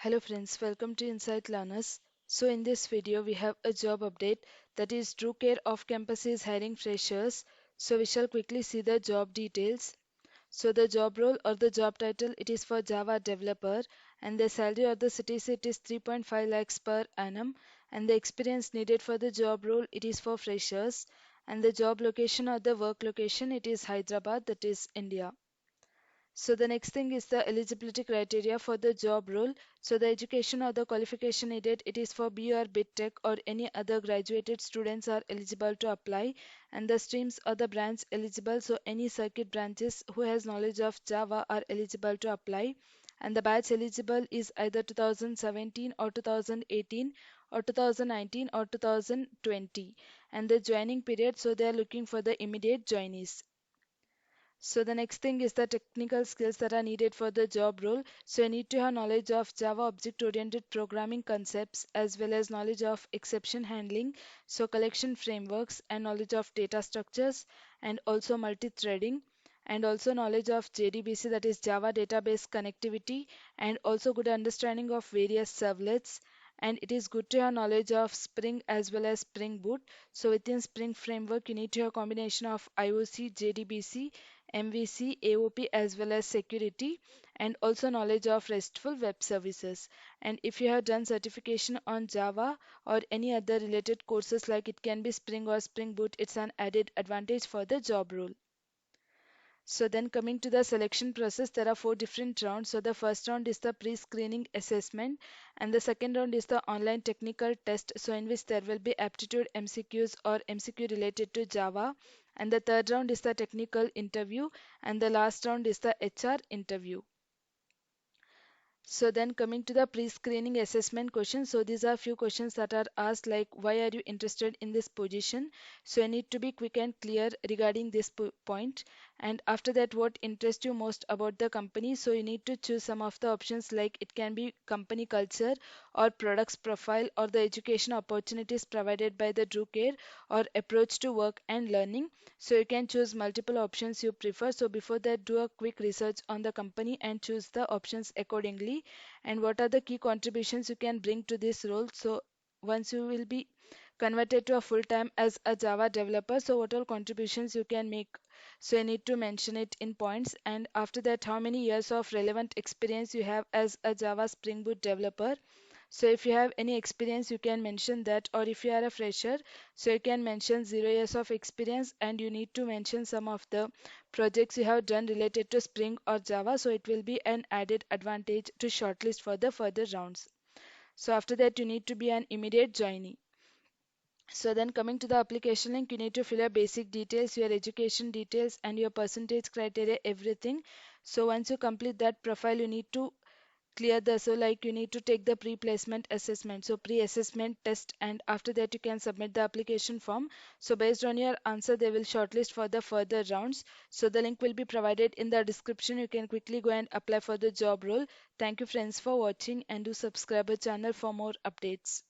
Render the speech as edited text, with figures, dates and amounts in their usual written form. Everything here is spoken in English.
Hello friends, welcome to Insight Learners. So in this video we have a job update, that is TrueCare off campus is hiring freshers. So we shall quickly see the job details. So the job role or the job title, it is for Java developer, and the salary or the CTC, it is 3.5 lakhs per annum, and the experience needed for the job role, it is for freshers, and the job location or the work location, it is Hyderabad, that is India. So the next thing is the eligibility criteria for the job role. So the education or the qualification needed, it is for B or BTech or any other graduated students are eligible to apply, and the streams or the branch eligible, so any circuit branches who has knowledge of Java are eligible to apply, and the batch eligible is either 2017 or 2018 or 2019 or 2020, and the joining period, so they are looking for the immediate joinees. So the next thing is the technical skills that are needed for the job role. So you need to have knowledge of Java object-oriented programming concepts as well as knowledge of exception handling, so collection frameworks and knowledge of data structures and also multi-threading and also knowledge of JDBC, that is Java database connectivity, and also good understanding of various servlets, and it is good to have knowledge of Spring as well as Spring Boot. So within Spring framework you need to have a combination of IOC, JDBC, MVC, AOP as well as security, and also knowledge of RESTful web services. And if you have done certification on Java or any other related courses, like it can be Spring or Spring Boot, it's an added advantage for the job role. So then coming to the selection process, there are four different rounds. So the first round is the pre-screening assessment, and the second round is the online technical test, so in which there will be aptitude MCQs or MCQ related to Java, and the third round is the technical interview, and the last round is the HR interview. So then coming to the pre-screening assessment questions. So these are few questions that are asked, like why are you interested in this position? So you need to be quick and clear regarding this point. And after that, what interests you most about the company? So you need to choose some of the options, like it can be company culture or products profile or the education opportunities provided by the TrueCare or approach to work and learning. So you can choose multiple options you prefer. So before that, do a quick research on the company and choose the options accordingly. And what are the key contributions you can bring to this role? So once you will be converted to a full time as a Java developer, so what all contributions you can make? So you need to mention it in points. And after that, how many years of relevant experience you have as a Java Spring Boot developer? So if you have any experience, you can mention that, or if you are a fresher, so you can mention 0 years of experience, and you need to mention some of the projects you have done related to Spring or Java. So it will be an added advantage to shortlist for the further rounds. So after that, you need to be an immediate joinee. So then coming to the application link, you need to fill your basic details, your education details and your percentage criteria, everything. So once you complete that profile, you need to clear the, so like you need to take the pre-placement assessment, so pre-assessment test, and after that you can submit the application form. So based on your answer, they will shortlist for the further rounds. So the link will be provided in the description. You can quickly go and apply for the job role. Thank you friends for watching, and do subscribe our channel for more updates.